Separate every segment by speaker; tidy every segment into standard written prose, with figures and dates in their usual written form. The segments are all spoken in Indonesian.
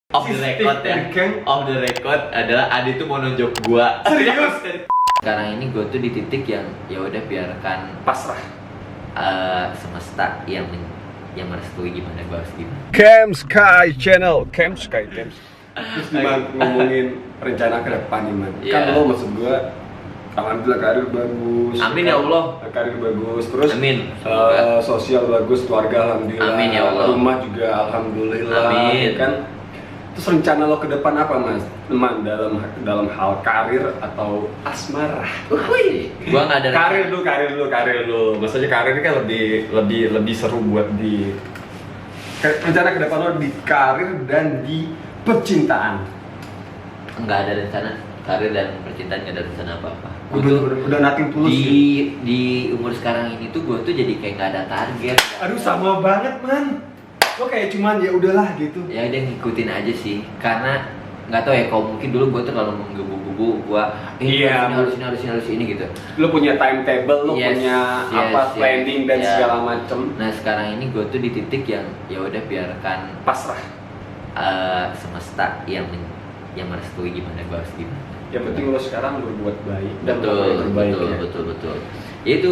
Speaker 1: Off the record ya. Off the record adalah Adi tuh mau nunjuk gua.
Speaker 2: Serius?
Speaker 1: Sekarang ini gua tuh di titik yang ya udah biarkan
Speaker 2: Pasrah.
Speaker 1: semesta yang merestui gimana gua harus gimana.
Speaker 3: Cam Sky Channel, Cam Sky.
Speaker 2: Terus gimana ngomongin rencana ke depan nih, Man?
Speaker 1: Iya.
Speaker 2: Kan lo maksud gua alhamdulillah karir bagus.
Speaker 1: Amin ya Allah.
Speaker 2: Karir bagus. Terus
Speaker 1: Amin.
Speaker 2: sosial bagus, keluarga alhamdulillah.
Speaker 1: Amin ya Allah.
Speaker 2: Rumah juga alhamdulillah.
Speaker 1: Amin.
Speaker 2: Kan? Terus rencana lo ke depan apa, Mas? Teman dalam hal karir atau asmara?
Speaker 1: Gua nggak ada
Speaker 2: Karir dulu. Maksudnya karir ini kan lebih seru buat di rencana ke depan lo di karir dan di percintaan.
Speaker 1: nggak ada rencana karir dan percintaan, nggak ada rencana apa-apa.
Speaker 2: Udah nothing tulus.
Speaker 1: Di umur sekarang ini tuh gua tuh jadi kayak nggak ada target.
Speaker 2: Aduh sama banget, Man. Lo kayak cuman ya udahlah gitu.
Speaker 1: Ya udah ngikutin aja sih, karena nggak tahu ya, kalau mungkin dulu gue tuh terlalu menggebu-gebu gue
Speaker 2: Iya.
Speaker 1: harus ini gitu.
Speaker 2: Lo punya timetable, lo
Speaker 1: Yes,
Speaker 2: punya planning dan
Speaker 1: yeah.
Speaker 2: segala macem.
Speaker 1: Nah sekarang ini gue tuh di titik yang ya udah biarkan
Speaker 2: Pasrah.
Speaker 1: semesta yang merestui gimana gue harus gimana.
Speaker 2: Yang penting lo sekarang berbuat baik dan
Speaker 1: Betul. Ya itu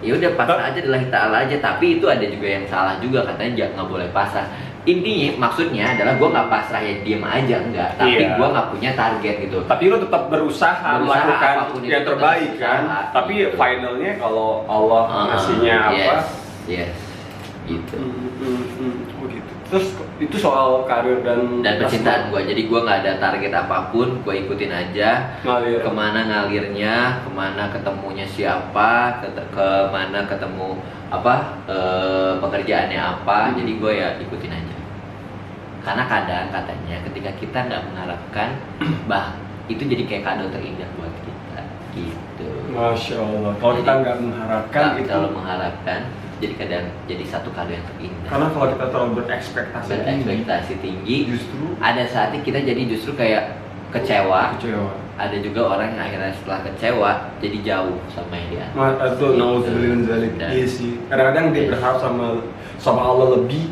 Speaker 1: ya udah pasrah aja, adalah ta'ala aja. Tapi itu ada juga yang salah juga, katanya nggak boleh pasrah. Intinya maksudnya adalah gue nggak pasrah ya diem aja, enggak. Tapi
Speaker 2: Iya.
Speaker 1: gue nggak punya target gitu.
Speaker 2: Tapi lo tetap berusaha melakukan
Speaker 1: apapun itu,
Speaker 2: yang terbaik
Speaker 1: tetap
Speaker 2: kan.
Speaker 1: berusaha,
Speaker 2: Tapi
Speaker 1: gitu.
Speaker 2: finalnya kalau Allah ngasihnya apa?
Speaker 1: Yes, gitu.
Speaker 2: Oh gitu. Terus itu soal karir dan
Speaker 1: Percintaan gue, jadi gue nggak ada target apapun, gue ikutin aja.
Speaker 2: ngalir.
Speaker 1: Kemana ngalirnya, kemana ketemunya siapa, kemana ketemu apa, pekerjaannya apa. Jadi gue ya ikutin aja. Karena kadang katanya ketika kita nggak mengharapkan, itu jadi kayak kado terindah buat kita, gitu.
Speaker 2: Masya Allah. Kalau kita nggak mengharapkan
Speaker 1: Nggak
Speaker 2: itu.
Speaker 1: terlalu mengharapkan, jadi kadang jadi satu kado yang terindah.
Speaker 2: Karena kalau kita terlalu berekspektasi
Speaker 1: tinggi,
Speaker 2: justru
Speaker 1: ada saatnya kita jadi justru kayak kecewa. Ada juga orang yang akhirnya setelah kecewa jadi jauh sama yang dia.
Speaker 2: Itu nauzubillah min dzalik.
Speaker 1: Dan-
Speaker 2: Iya sih. Kadang-kadang dia berharap sama Allah lebih,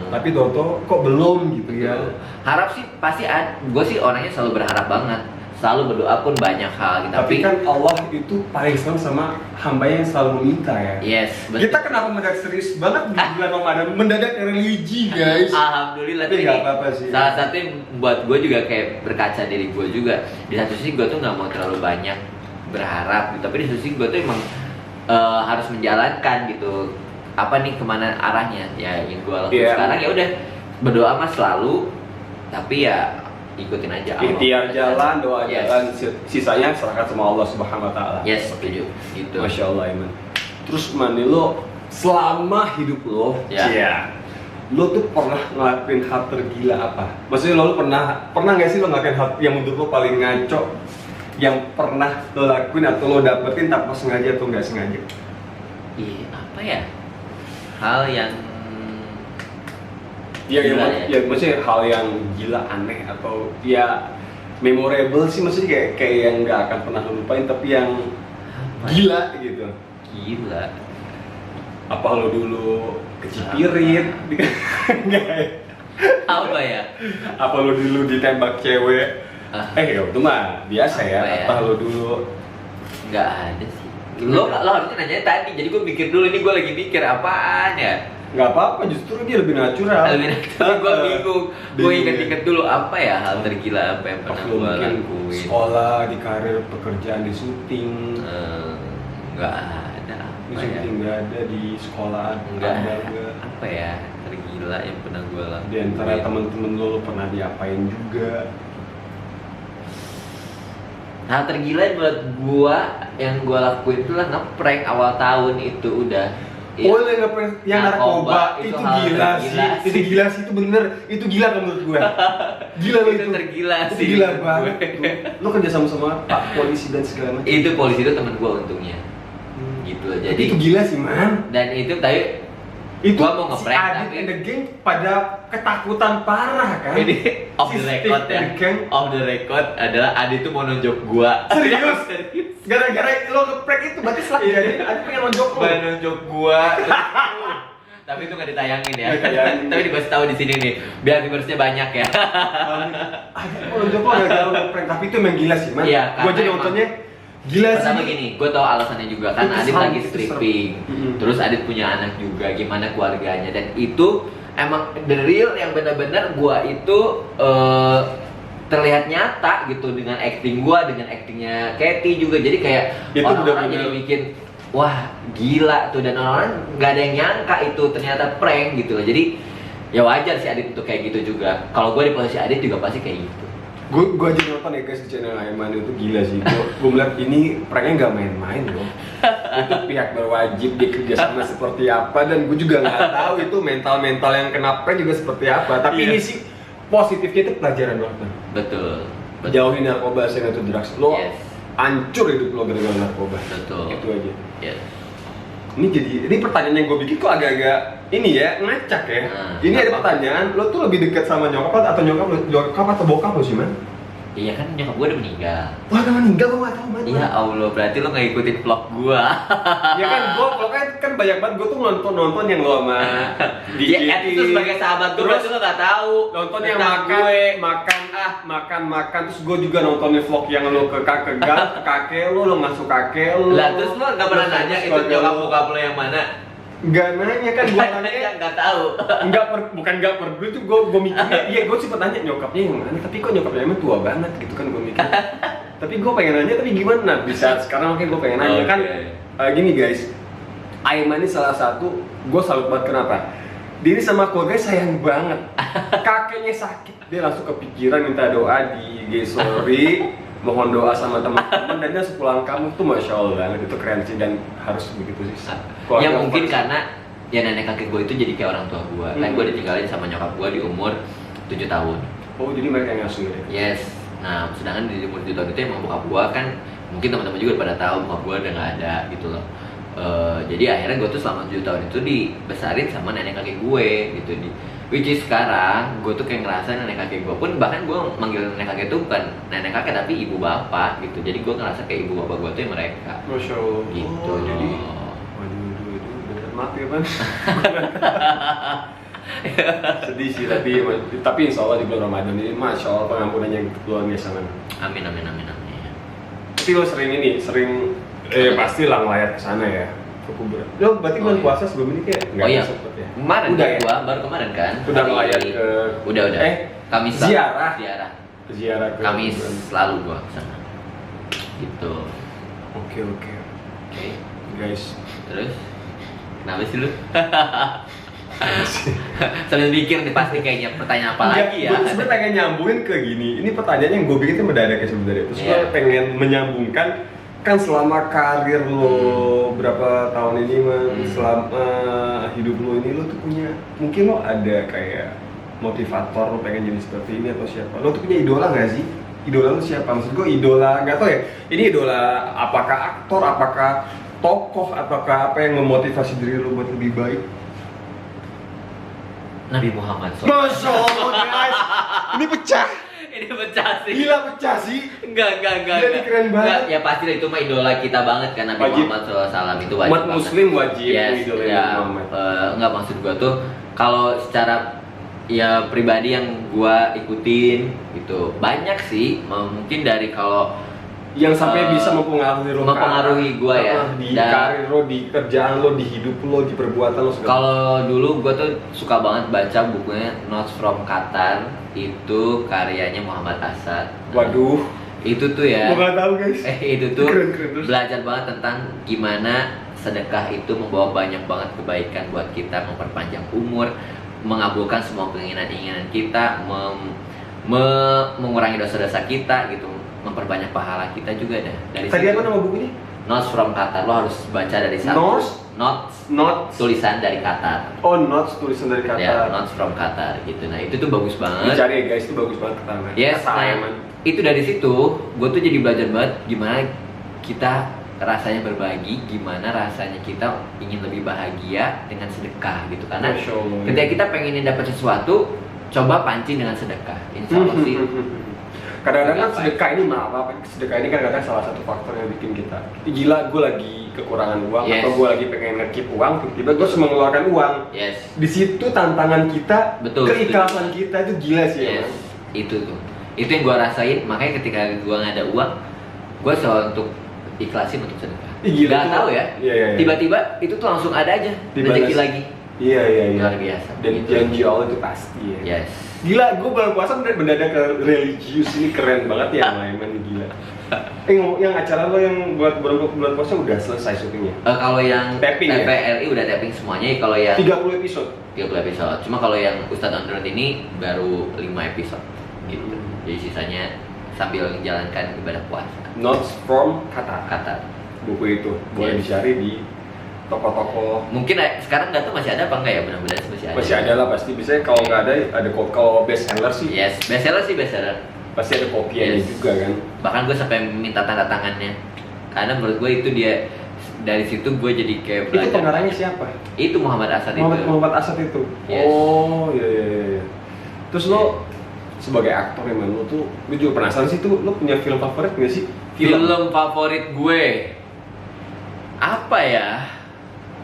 Speaker 2: tapi Toto kok belum gitu ya.
Speaker 1: Harap sih pasti gue sih orangnya selalu berharap banget, selalu berdoa pun banyak hal gitu.
Speaker 2: Tapi kan Allah itu paling senang sama hamba yang selalu meminta ya.
Speaker 1: Yes, betul.
Speaker 2: Kita kenapa mendadak serius banget di bulan Ramadan, mendadak religi guys.
Speaker 1: Alhamdulillah
Speaker 2: Tapi
Speaker 1: tuh
Speaker 2: nggak
Speaker 1: ini
Speaker 2: apa-apa sih.
Speaker 1: salah satu yang buat gue juga kayak berkaca diri gue juga. Di satu sisi gue tuh nggak mau terlalu banyak berharap gitu, tapi di satu sisi gue tuh emang harus menjalankan gitu. Apa nih kemana arahnya ya yang gue lakukan sekarang, ya udah berdoa mah selalu, tapi ya ikutin aja Allah.
Speaker 2: Ikhtiar jalan, doa
Speaker 1: Yes.
Speaker 2: jalan, sisanya serahkan sama Allah Subhanahu wa taala.
Speaker 1: Yes, setuju. Gitu.
Speaker 2: Masya Allah, Iman. Terus Mani, lo selama hidup lo,
Speaker 1: Ya.
Speaker 2: lo tuh pernah ngelakuin hal tergila apa? Maksudnya lo pernah nggak sih lo ngelakuin hal yang menurut lo paling ngaco yang pernah lo lakuin atau lo dapetin tanpa sengaja atau nggak sengaja?
Speaker 1: Iya, apa ya? Hal yang
Speaker 2: Iya,
Speaker 1: gila
Speaker 2: ya, maksudnya hal yang gila, aneh atau ya memorable sih, maksudnya kayak yang nggak akan pernah lo lupain tapi yang
Speaker 1: apa ya?
Speaker 2: gila gitu.
Speaker 1: Gila.
Speaker 2: Apa lo dulu kecipirit? Nggak ya?
Speaker 1: Apa ya?
Speaker 2: Apa lo dulu ditembak cewek? Ya itu mah biasa ya.
Speaker 1: Apa ya?
Speaker 2: Apa lo dulu?
Speaker 1: Nggak ada sih. Lo harusnya nanya tadi, jadi gue mikir dulu, ini gue lagi mikir apaan ya?
Speaker 2: Nggak apa-apa, justru dia lebih natural.
Speaker 1: Tapi gue bingung. Gue inget-inget dulu apa ya hal tergila apa yang
Speaker 2: Pas
Speaker 1: pernah
Speaker 2: lo
Speaker 1: gue
Speaker 2: mungkin
Speaker 1: lakuin.
Speaker 2: sekolah, di karir, pekerjaan, di syuting.
Speaker 1: Nggak ada
Speaker 2: Di
Speaker 1: apa ya?
Speaker 2: syuting nggak ada, di sekolah
Speaker 1: Nggak
Speaker 2: ada
Speaker 1: ada.
Speaker 2: nggak?
Speaker 1: Apa ya tergila yang pernah gue lakuin?
Speaker 2: Di antara temen-temen lo pernah diapain juga?
Speaker 1: Hal tergila buat gua yang gua lakuin itu lah ngeprank awal tahun itu udah.
Speaker 2: Oh, yang narkoba itu
Speaker 1: hal
Speaker 2: gila
Speaker 1: tergila
Speaker 2: sih. Itu gila sih, itu bener. Itu gila kan menurut gue. Gila lo
Speaker 1: Itu
Speaker 2: itu.
Speaker 1: tergila
Speaker 2: Itu
Speaker 1: sih
Speaker 2: gila
Speaker 1: menurut
Speaker 2: banget
Speaker 1: gue.
Speaker 2: tuh. Lo kerja sama Pak Polisi dan segala macam.
Speaker 1: Itu polisi itu teman gua untungnya. Gitu loh.
Speaker 2: Tapi
Speaker 1: Jadi
Speaker 2: itu gila sih, Man.
Speaker 1: dan itu tadi
Speaker 2: Itu
Speaker 1: gua mau
Speaker 2: si
Speaker 1: ngeprank
Speaker 2: Adit
Speaker 1: tapi
Speaker 2: and the gang pada ketakutan parah kan.
Speaker 1: ini off the
Speaker 2: Si
Speaker 1: record
Speaker 2: Steve
Speaker 1: ya.
Speaker 2: and the gang.
Speaker 1: Off the record adalah Adi tuh mau nunjuk gua.
Speaker 2: Serius?
Speaker 1: Serius.
Speaker 2: Gara-gara lo nge-prank itu berarti setelah jadi Adit pengen lonjok lo.
Speaker 1: Mau nunjuk gua. Tapi itu nggak ditayangin ya.
Speaker 2: Nggak ditayangin.
Speaker 1: Tapi dikasih tahu di sini nih, biar viewersnya banyak ya.
Speaker 2: Untuk lo gagal ngeprank, tapi itu emang gila sih man.
Speaker 1: Iya,
Speaker 2: Gue aja
Speaker 1: karena
Speaker 2: nontonnya gila sih.
Speaker 1: Pertama gini, gue tau alasannya juga kan
Speaker 2: Itu
Speaker 1: Adit
Speaker 2: serem,
Speaker 1: lagi
Speaker 2: itu
Speaker 1: stripping,
Speaker 2: serem.
Speaker 1: terus Adit punya anak juga, gimana keluarganya, dan itu emang the real yang benar-benar gue itu terlihat nyata gitu dengan acting gue, dengan actingnya Katy juga, jadi kayak
Speaker 2: Itu
Speaker 1: orang-orang
Speaker 2: bener-bener.
Speaker 1: jadi bikin wah gila tuh, dan orang-orang nggak ada yang nyangka itu ternyata prank gitu loh. Jadi ya wajar sih Adit itu kayak gitu juga. Kalau gue di posisi Adit juga pasti kayak gitu.
Speaker 2: Gue aja nonton ya guys di channel Aiman, itu gila sih. Gue melihat ini pranknya nggak main-main loh. Itu pihak berwajib bekerja sama seperti apa, dan gue juga nggak tahu itu mental yang kena prank juga seperti apa. Tapi
Speaker 1: Iya.
Speaker 2: ini sih positifnya itu pelajaran banget. Man.
Speaker 1: Betul.
Speaker 2: Jauhin narkoba, saya itu drugs. Lo
Speaker 1: Yes.
Speaker 2: hancur hidup lo gara-gara narkoba.
Speaker 1: Betul.
Speaker 2: Itu aja.
Speaker 1: Yes.
Speaker 2: Ini pertanyaan yang gue bikin kok agak-agak ini ya, ngacak ya.
Speaker 1: Nah,
Speaker 2: Ini ada
Speaker 1: apa?
Speaker 2: pertanyaan, lo tuh lebih dekat sama nyokap atau nyokap atau bokap lo sih man?
Speaker 1: Iya kan nyokap gue udah meninggal.
Speaker 2: Wah, udah meninggal, gue gak tau man.
Speaker 1: Ya Allah, berarti lo nggak ikutin vlog gua.
Speaker 2: Ya kan, gue kan banyak banget, gue tuh nonton yang lo sama
Speaker 1: Ya, at itu sebagai sahabat gue,
Speaker 2: Terus
Speaker 1: berarti lo nggak tahu.
Speaker 2: nonton yang
Speaker 1: tentang
Speaker 2: makan, terus gue juga nontonnya vlog yang lo ke kakek lo masuk kakek lo.
Speaker 1: Lah terus lo nggak pernah nanya itu nyokap bokap lo yang mana?
Speaker 2: Gak nanya kan, gue nanya
Speaker 1: Nggak tahu.
Speaker 2: bukan nggak peduli tuh, gue mikirnya iya, gue sempet nanya nyokapnya yang mana, tapi kok nyokapnya emang tua banget gitu kan, gue mikir. Tapi gue pengen nanya, tapi gimana bisa sekarang, oke gue pengen nanya kan. Gini guys, Aiman ini salah satu, gue salut banget. Kenapa? Diri sama keluarga sayang banget. Kakeknya sakit, dia langsung kepikiran minta doa di IG story, mohon doa sama teman-teman, dan dia sepulang kamu tuh masya Allah banget, itu keren sih, dan harus begitu sih.
Speaker 1: Ya
Speaker 2: Keluarga
Speaker 1: mungkin
Speaker 2: first.
Speaker 1: karena ya nenek kakek gue itu jadi kayak orang tua gue. Kan gue ditinggalin sama nyokap gue di umur 7 tahun.
Speaker 2: Oh, jadi mereka yang ngasuh ya?
Speaker 1: Yes. Nah, sedangkan di umur 7 tahun itu emang bokap gue kan, mungkin teman-teman juga pada tahu bokap gue udah nggak ada gitu loh. Jadi akhirnya gue tuh selama 7 tahun itu dibesarin sama nenek kakek gue gitu. Which is sekarang gue tuh kayak ngerasa nenek kakek gue pun, bahkan gue manggil nenek kakek itu bukan nenek kakek tapi ibu bapak gitu. Jadi gue ngerasa kayak ibu bapak gue tuh yang mereka.
Speaker 2: Masya Allah.
Speaker 1: Gitu.
Speaker 2: Oh, jadi waduh, itu bener mati ya kan? Sedih sih, tapi insya Allah di bulan Ramadan ini masya Allah pengampunannya yang luar biasa kan.
Speaker 1: Amin amin amin amin.
Speaker 2: Tapi lo sering pasti lah ngelayar ke sana ya, ke kuburan. Lo berarti bulan
Speaker 1: Oh, iya.
Speaker 2: puasa sebelum ini kayak nggak
Speaker 1: Oh iya.
Speaker 2: sempet ya?
Speaker 1: Kemarin
Speaker 2: Udah
Speaker 1: kan
Speaker 2: ya?
Speaker 1: gua baru kemarin kan.
Speaker 2: Udah
Speaker 1: Hari-
Speaker 2: ngelayar ke
Speaker 1: Udah. Kamis
Speaker 2: ziarah.
Speaker 1: Ziarah.
Speaker 2: Ke
Speaker 1: Kamis
Speaker 2: kuburan.
Speaker 1: lalu gua kesana. Gitu.
Speaker 2: Oke
Speaker 1: Oke.
Speaker 2: guys.
Speaker 1: Terus kenapa sih lu? Sambil mikir nih pasti kayaknya pertanyaan apa lagi ya?
Speaker 2: Gue sebenarnya pengen nyambungin ke gini. Ini pertanyaan yang gue bikin itu mendadak ya sebenarnya. Terus gue
Speaker 1: Iya.
Speaker 2: pengen menyambungkan, kan selama karir lo berapa tahun ini man, selama hidup lo ini lo tuh punya, mungkin lo ada kayak motivator lo pengen jadi seperti ini atau siapa? Lo tuh punya idola nggak sih? Idola lo siapa? Maksud gue idola, nggak tau ya. Ini idola apakah aktor, apakah tokoh, apakah apa yang memotivasi diri lo buat lebih baik?
Speaker 1: Nabi Muhammad SAW.
Speaker 2: Masya Allah guys, ini pecah.
Speaker 1: Ini pecah sih.
Speaker 2: Gila pecah sih.
Speaker 1: Enggak.
Speaker 2: Gila, ini keren banget.
Speaker 1: Enggak, ya pasti lah, itu mah idola kita banget kan, Nabi
Speaker 2: Wajib.
Speaker 1: Muhammad SAW itu wajib.
Speaker 2: Umat
Speaker 1: banget.
Speaker 2: muslim wajib
Speaker 1: Yes,
Speaker 2: ngidolain
Speaker 1: ya,
Speaker 2: Muhammad.
Speaker 1: enggak, maksud gua tuh kalau secara ya pribadi yang gua ikutin gitu banyak sih, mungkin dari kalau
Speaker 2: Yang sampai bisa mempengaruhi lo,
Speaker 1: mempengaruhi gua ya.
Speaker 2: di
Speaker 1: Dan-
Speaker 2: karir lo, di kerjaan lo, di hidup lo, di perbuatan lo segala.
Speaker 1: Kalau dulu gue tuh suka banget baca bukunya Notes from Qatar, itu karyanya Muhammad Asad.
Speaker 2: Waduh,
Speaker 1: Itu tuh ya.
Speaker 2: gua nggak tahu guys.
Speaker 1: Itu tuh
Speaker 2: Keren, terus.
Speaker 1: belajar banget tentang gimana sedekah itu membawa banyak banget kebaikan buat kita, memperpanjang umur, mengabulkan semua keinginan-keinginan kita, mengurangi dosa-dosa kita gitu, memperbanyak pahala kita juga dah. Dari
Speaker 2: Tadi
Speaker 1: situ.
Speaker 2: apa nama bukunya?
Speaker 1: Notes from Qatar, lo harus baca dari satu.
Speaker 2: Notes?
Speaker 1: Notes,
Speaker 2: Notes.
Speaker 1: tulisan dari Qatar.
Speaker 2: Oh, notes tulisan dari kata.
Speaker 1: Ya, Notes from Qatar gitu. Nah, itu tuh bagus banget.
Speaker 2: Dicari ya guys, itu bagus banget kata.
Speaker 1: Yes, nah, itu dari situ gue tuh jadi belajar banget gimana kita rasanya berbagi, gimana rasanya kita ingin lebih bahagia dengan sedekah gitu. Karena
Speaker 2: Masya Allah.
Speaker 1: ketika kita pengenin dapat sesuatu, coba pancing dengan sedekah. Insya Allah sih.
Speaker 2: Kadang-kadang kan
Speaker 1: Gapai.
Speaker 2: sedekah ini kadang-kadang salah satu faktor yang bikin kita gila, gue lagi kekurangan uang
Speaker 1: Yes.
Speaker 2: atau gue lagi pengen nge-keep uang, tiba-tiba gue harus mengeluarkan uang.
Speaker 1: Yes.
Speaker 2: Di situ tantangan kita,
Speaker 1: Betul,
Speaker 2: keikhlasan kita itu gila sih
Speaker 1: Yes.
Speaker 2: emang.
Speaker 1: Itu tuh. Itu yang gua rasain, makanya ketika gua nggak ada uang, gua selalu untuk ikhlasin untuk sedekah.
Speaker 2: Ih, gila
Speaker 1: Gak
Speaker 2: tuh.
Speaker 1: tahu ya.
Speaker 2: Iya, iya, iya.
Speaker 1: Tiba-tiba itu tuh langsung ada aja
Speaker 2: Dibalas.
Speaker 1: rezeki lagi.
Speaker 2: Iya.
Speaker 1: Luar biasa.
Speaker 2: Dan
Speaker 1: Gitu.
Speaker 2: janji Allah itu pasti ya.
Speaker 1: Yes.
Speaker 2: Gila, gue bulan puasa mendadak ke religius, ini keren banget ya sama Aiman, gila. Yang acara lo yang buat bulan puasa udah selesai syutingnya?
Speaker 1: Kalau yang
Speaker 2: Tapping ya?
Speaker 1: TVRI udah tapping semuanya. Kalau yang
Speaker 2: 30 episode?
Speaker 1: 30 episode. Cuma kalau yang Ustadz On The Road ini baru 5 episode gitu. Jadi sisanya sambil menjalankan ibadah puasa.
Speaker 2: Notes from Qatar.
Speaker 1: Kata.
Speaker 2: Buku itu boleh
Speaker 1: Yes.
Speaker 2: dicari di toko-toko.
Speaker 1: Mungkin sekarang nggak tahu masih ada apa enggak ya, mudah-mudahan masih ada.
Speaker 2: Masih ada lah pasti. Biasanya kalau nggak ada kalau best seller sih
Speaker 1: Yes, bestseller sih bestseller.
Speaker 2: pasti ada kopiannya
Speaker 1: Yes.
Speaker 2: juga kan.
Speaker 1: Bahkan gue sampai minta tanda tangannya. Karena menurut gue itu dia, dari situ gue jadi kayak
Speaker 2: Itu
Speaker 1: belajar.
Speaker 2: pengarangnya siapa?
Speaker 1: Itu Muhammad Asad itu.
Speaker 2: Muhammad Asad itu.
Speaker 1: Yes.
Speaker 2: Oh iya. Terus lo sebagai aktor emang lo tuh, gue juga penasaran sih tuh, lo punya film favorit nggak sih?
Speaker 1: Film favorit gue apa ya?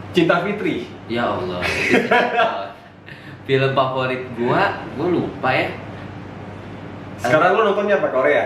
Speaker 2: Cinta Fitri.
Speaker 1: Ya Allah. itu film favorit gue lupa ya.
Speaker 2: Sekarang lo nontonnya apa? Korea?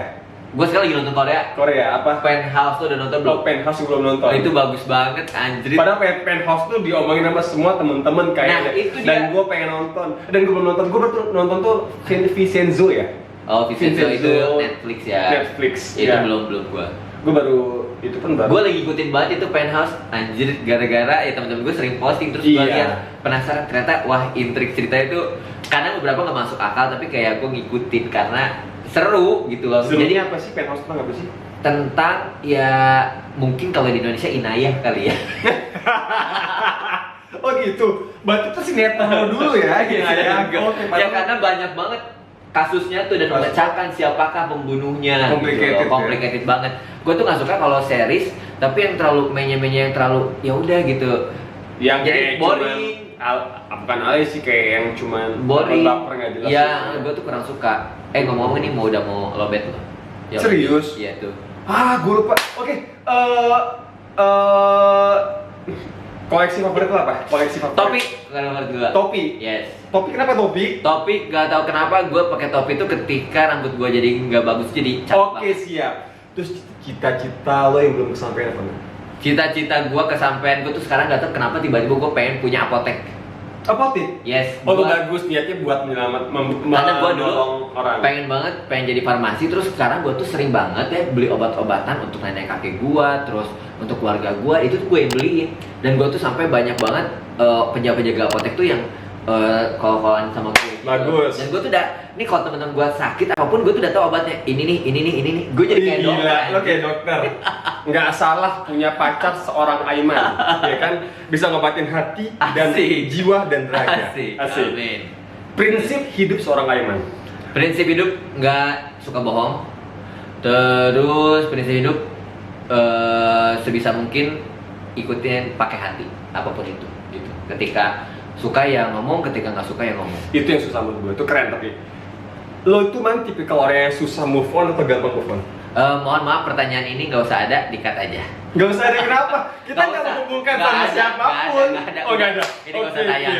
Speaker 1: Gue sekarang lagi nonton
Speaker 2: Korea apa?
Speaker 1: Penthouse tuh udah nonton belum?
Speaker 2: Penthouse belum nonton.
Speaker 1: Oh, itu bagus banget anjir.
Speaker 2: Padahal Penthouse tuh diomongin sama semua temen-temen kayaknya.
Speaker 1: Nah, itu dia.
Speaker 2: Dan gue pengen nonton. Dan gue belum nonton. Gue baru nonton tuh Vincenzo ya.
Speaker 1: Oh, Vincenzo itu
Speaker 2: Vincenzo.
Speaker 1: Netflix ya.
Speaker 2: Netflix.
Speaker 1: Itu
Speaker 2: ya.
Speaker 1: belum gue.
Speaker 2: Gue baru itu pun baru.
Speaker 1: Gue lagi ikutin banget itu Penthouse anjir, gara-gara ya teman-teman gue sering posting terus gue
Speaker 2: Iya.
Speaker 1: lihat penasaran, ternyata wah intrik cerita itu kadang beberapa nggak masuk akal tapi kayak gue ngikutin karena seru gitu loh.
Speaker 2: Jadi
Speaker 1: Jadi
Speaker 2: apa sih Penthouse tentang apa sih?
Speaker 1: tentang ya mungkin kalau di Indonesia inayah kali ya.
Speaker 2: Oh gitu. Berarti itu sinetron dulu ya.
Speaker 1: Ya,
Speaker 2: Oke,
Speaker 1: ya karena banyak banget kasusnya tuh dan
Speaker 2: Kasus.
Speaker 1: memecahkan siapakah pembunuhnya.
Speaker 2: Complicated,
Speaker 1: gitu loh. Complicated banget. Gue tuh nggak suka kalau series tapi yang terlalu mainnya yang terlalu ya udah gitu.
Speaker 2: Yang
Speaker 1: Jadi
Speaker 2: kayak
Speaker 1: boring.
Speaker 2: bukan alay sih, kayak yang cuman
Speaker 1: Boring.
Speaker 2: baper nggak jelas.
Speaker 1: Ya, gue tuh kurang suka. Ngomong-ngomong ini udah mau lobet loh. Ya,
Speaker 2: Serius?
Speaker 1: Iya tuh.
Speaker 2: Ah, gue lupa. Oke, koleksi favorit lo apa? Koleksi favorit.
Speaker 1: Topi, kalau menurut gue.
Speaker 2: Topi.
Speaker 1: Yes.
Speaker 2: Topi kenapa topi?
Speaker 1: Topi gak tahu kenapa gue pakai topi itu ketika rambut gue jadi nggak bagus jadi cat
Speaker 2: Oke,
Speaker 1: banget.
Speaker 2: siap. Terus cita-cita lo yang belum kesampaian apa?
Speaker 1: Cita-cita gue kesampaian gue tuh sekarang gak tahu kenapa tiba-tiba gue pengen punya apotek.
Speaker 2: Apotek?
Speaker 1: Yes.
Speaker 2: Oh, lo
Speaker 1: gua
Speaker 2: bagus niatnya buat
Speaker 1: Karena gue dulu
Speaker 2: menolong orang.
Speaker 1: pengen banget pengen jadi farmasi, terus sekarang gue tuh sering banget ya beli obat-obatan untuk nenek kakek gue, terus untuk keluarga gue itu tuh gue yang beliin. Dan gue tuh sampai banyak banget penjaga-penjaga apotek tuh yang call-callan sama gue gitu.
Speaker 2: Bagus.
Speaker 1: Dan gue tuh udah, nih kalau temen-temen gue sakit apapun gue tuh udah tahu obatnya. Ini nih. Gue jadi kayak
Speaker 2: Ih,
Speaker 1: dokter.
Speaker 2: gila, lo
Speaker 1: anjing.
Speaker 2: kayak dokter. Nggak salah punya pacar seorang Aiman, ya kan? Bisa ngobatin hati dan
Speaker 1: Asik.
Speaker 2: jiwa dan raga.
Speaker 1: Asik.
Speaker 2: Asik.
Speaker 1: Amin.
Speaker 2: Prinsip hidup seorang Aiman.
Speaker 1: Prinsip hidup nggak suka bohong. Terus prinsip hidup sebisa mungkin ikutin pakai hati apapun itu. Gitu. Ketika suka ya ngomong, ketika nggak suka ya ngomong.
Speaker 2: Itu yang susah menurut gue, itu keren tapi lo itu man tipikal orang yang susah move on atau gampang move on?
Speaker 1: Mohon maaf pertanyaan ini nggak usah ada, di-cut aja.
Speaker 2: Gak usah ada kenapa, kita
Speaker 1: Nggak
Speaker 2: nggak
Speaker 1: usah.
Speaker 2: menghubungkan
Speaker 1: Nggak
Speaker 2: sama
Speaker 1: ada,
Speaker 2: siapapun.
Speaker 1: nggak ada.
Speaker 2: Oh nggak ada.
Speaker 1: Ini nggak usah tayang.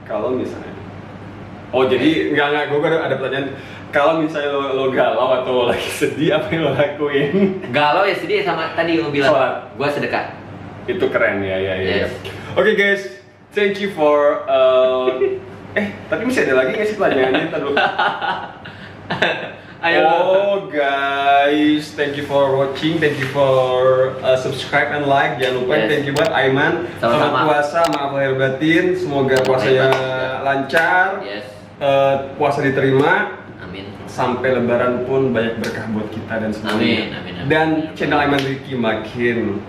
Speaker 2: Kalau misalnya, oh jadi nggak gue ada pertanyaan. Kalau misalnya lo galau atau lo lagi sedih, apa yang lo lakuin?
Speaker 1: Galau ya sedih sama tadi yang lo bilang.
Speaker 2: Sholat.
Speaker 1: Gua sedekah.
Speaker 2: Itu keren ya.
Speaker 1: Yes.
Speaker 2: Oke guys, thank you for tapi masih ada lagi nggak sih pertanyaannya? Ntar dulu.
Speaker 1: Ayo.
Speaker 2: Oh guys, thank you for watching, thank you for subscribe and like. Jangan lupa,
Speaker 1: Yes.
Speaker 2: thank you buat Aiman.
Speaker 1: Sama-sama.
Speaker 2: Selamat puasa, maaf lahir batin. Semoga puasanya lancar,
Speaker 1: Yes.
Speaker 2: puasa diterima.
Speaker 1: Amin.
Speaker 2: Sampai lebaran pun banyak berkah buat kita dan semuanya.
Speaker 1: Amin.
Speaker 2: Dan channel Aiman Ricky makin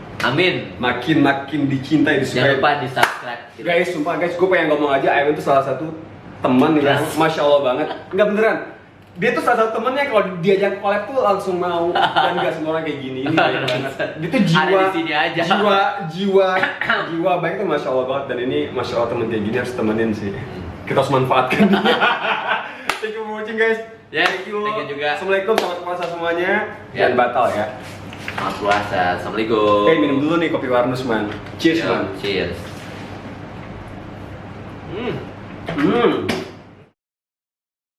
Speaker 2: dicintai,
Speaker 1: Jangan
Speaker 2: disukai.
Speaker 1: lupa di-subscribe.
Speaker 2: Guys, sumpah guys, gue pengen ngomong aja, Aiman itu salah satu teman yang
Speaker 1: Yes.
Speaker 2: masya Allah banget. Enggak beneran. Dia tuh salah satu temennya kalau diajak collab tuh langsung mau, dan gak semua orang kayak gini. Ini baik banget. Dia tuh jiwa,
Speaker 1: Ada di sini aja.
Speaker 2: jiwa baik tuh masya Allah banget. Dan ini masya Allah temen kayak gini harus temenin sih. Kita harus manfaatkan dia. Thank you for watching guys.
Speaker 1: Ya,
Speaker 2: thank you
Speaker 1: juga.
Speaker 2: Assalamualaikum, selamat puasa semuanya.
Speaker 1: Ya.
Speaker 2: Jangan batal ya.
Speaker 1: Selamat puasa. Assalamualaikum.
Speaker 2: Minum dulu nih kopi Warnus man. Cheers
Speaker 1: Yo,
Speaker 2: man.
Speaker 1: Cheers.
Speaker 2: Hmm.